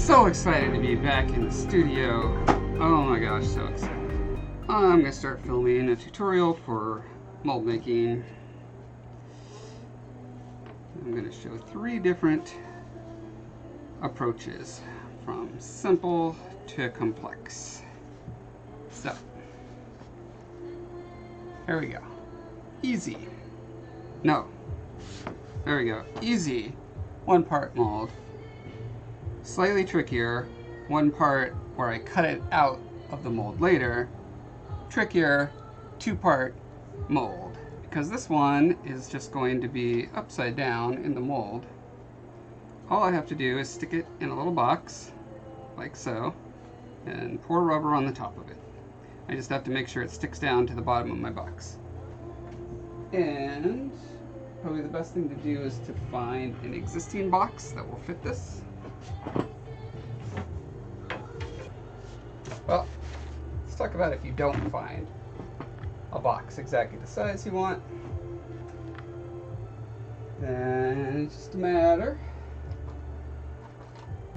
So excited to be back in the studio. Oh my gosh, so excited. I'm gonna start filming a tutorial for mold making. I'm gonna show 3 different approaches from simple to complex. So, there we go. Easy. No. There we go. Easy. 1 part mold. Slightly trickier, 1 part where I cut it out of the mold later. Trickier, 2-part mold. Because this one is just going to be upside down in the mold. All I have to do is stick it in a little box, like so, and pour rubber on the top of it. I just have to make sure it sticks down to the bottom of my box. And probably the best thing to do is to find an existing box that will fit this. Well, let's talk about if you don't find a box exactly the size you want. Then it's just a matter.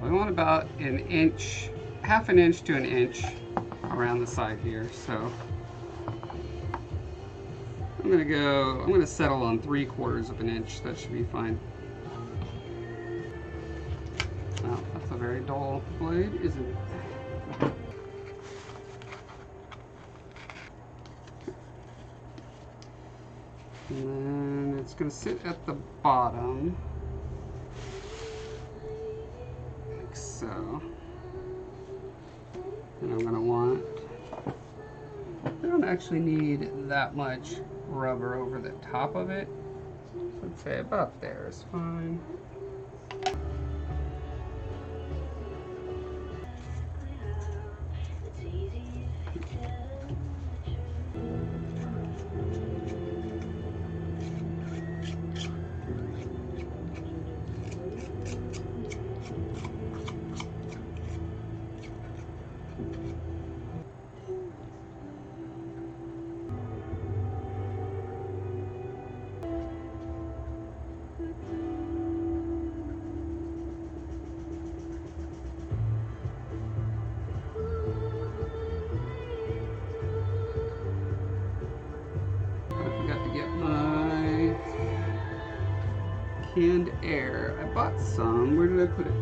We want about an inch, half an inch to an inch around the side here. So I'm gonna settle on 3/4 of an inch. That should be fine. Oh, that's a very dull blade, isn't it? And then it's going to sit at the bottom, like so. And I'm going to want, I don't actually need that much rubber over the top of it. Let's say about there is fine. Canned air. I bought some. Where did I put it?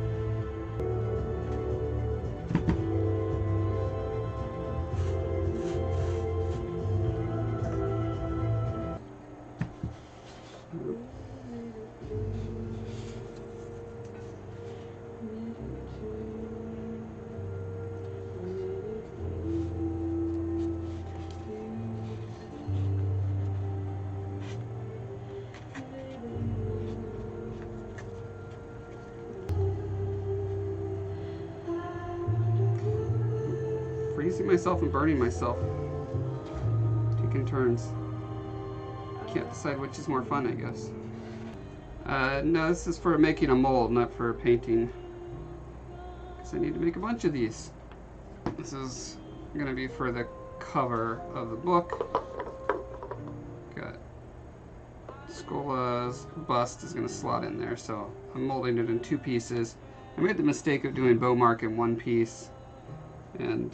Freezing myself and burning myself. Taking turns. Can't decide which is more fun, I guess. No, this is for making a mold, not for painting. Because I need to make a bunch of these. This is going to be for the cover of the book. Got Scolla's bust is going to slot in there, so I'm molding it in 2 pieces. I made the mistake of doing bow mark in 1 piece. And,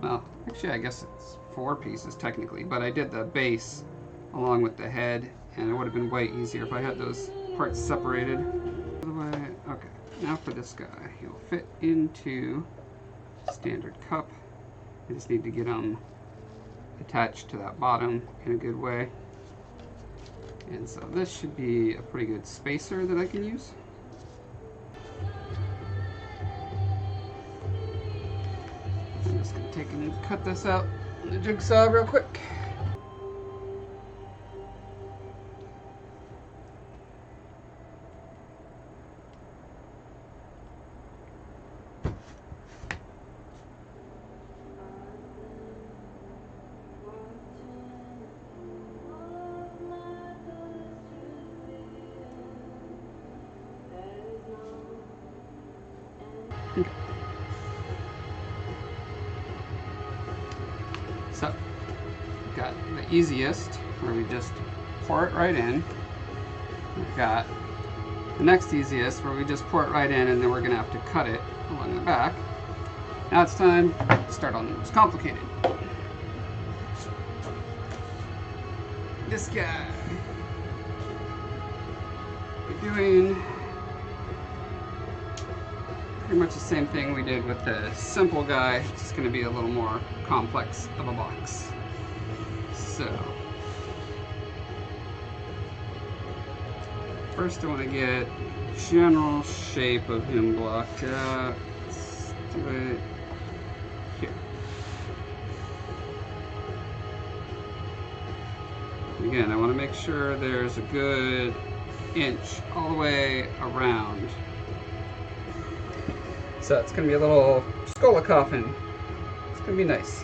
well, actually I guess it's 4 pieces technically, but I did the base along with the head, and it would have been way easier if I had those parts separated. Okay, now for this guy. He'll fit into standard cup. I just need to get them attached to that bottom in a good way. And so this should be a pretty good spacer that I can use. I'm just going to take and cut this out in the jigsaw real quick. Okay. So, we've got the easiest, where we just pour it right in. We've got the next easiest, where we just pour it right in and then we're going to have to cut it along the back. Now it's time to start on the most complicated. This guy. We're doing pretty much the same thing we did with the simple guy. It's just going to be a little more complex of a box. So, first I want to get general shape of him blocked out. Let's do it here. Again, I want to make sure there's a good inch all the way around. So it's going to be a little Scolla coffin. It's going to be nice.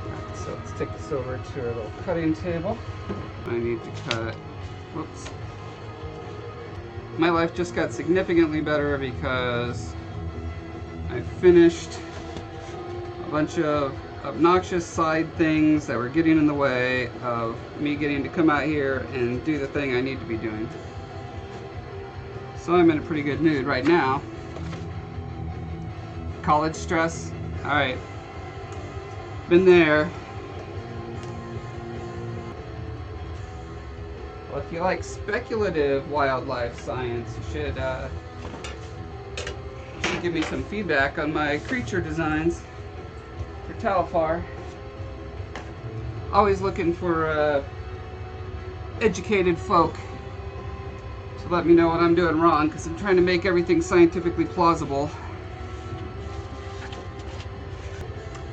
Alright, so let's take this over to our little cutting table. I need to cut, whoops. My life just got significantly better because I finished a bunch of obnoxious side things that were getting in the way of me getting to come out here and do the thing I need to be doing. So I'm in a pretty good mood right now. College stress, alright. Been there. Well, if you like speculative wildlife science, you should give me some feedback on my creature designs for Talifar. Always looking for educated folk to let me know what I'm doing wrong, because I'm trying to make everything scientifically plausible.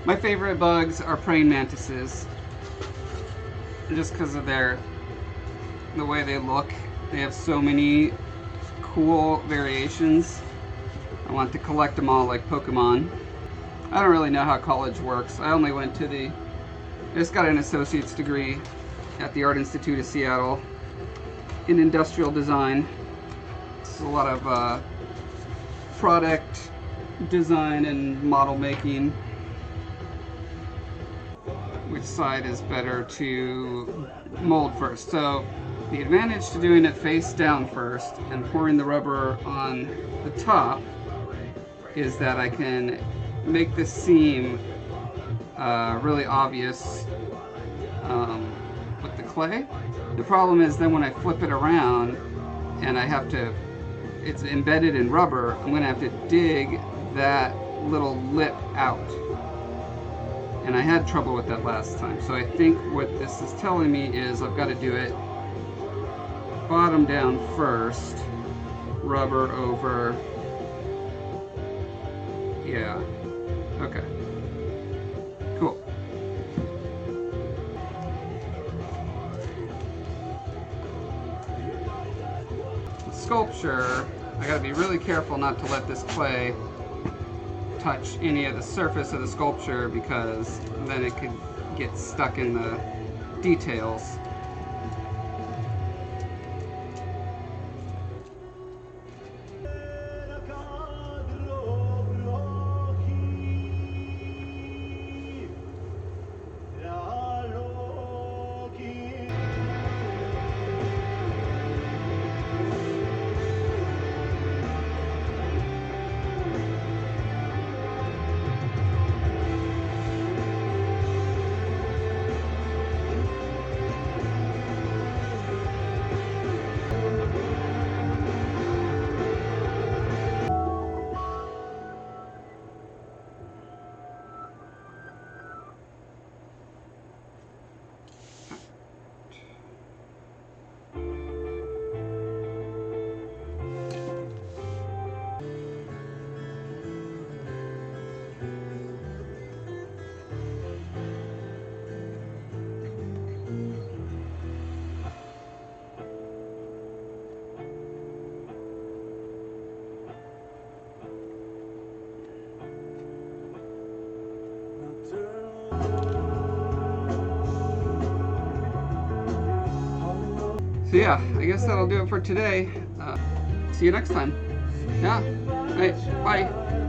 My favorite bugs are praying mantises, just because of the way they look. They have so many cool variations. I want to collect them all like Pokemon. I don't really know how college works. I only went to I just got an associate's degree at the Art Institute of Seattle in industrial design. It's a lot of product design and model making. Which side is better to mold first? So the advantage to doing it face down first and pouring the rubber on the top is that I can make this seam really obvious with the clay. The problem is then when I flip it around and it's embedded in rubber, I'm going to have to dig that little lip out. And I had trouble with that last time. So I think what this is telling me is I've got to do it bottom down first, rubber over. Yeah. Okay. Cool. The sculpture, I gotta be really careful not to let this clay touch any of the surface of the sculpture, because then it could get stuck in the details. So yeah, I guess that'll do it for today. See you next time. Yeah. All right. Bye.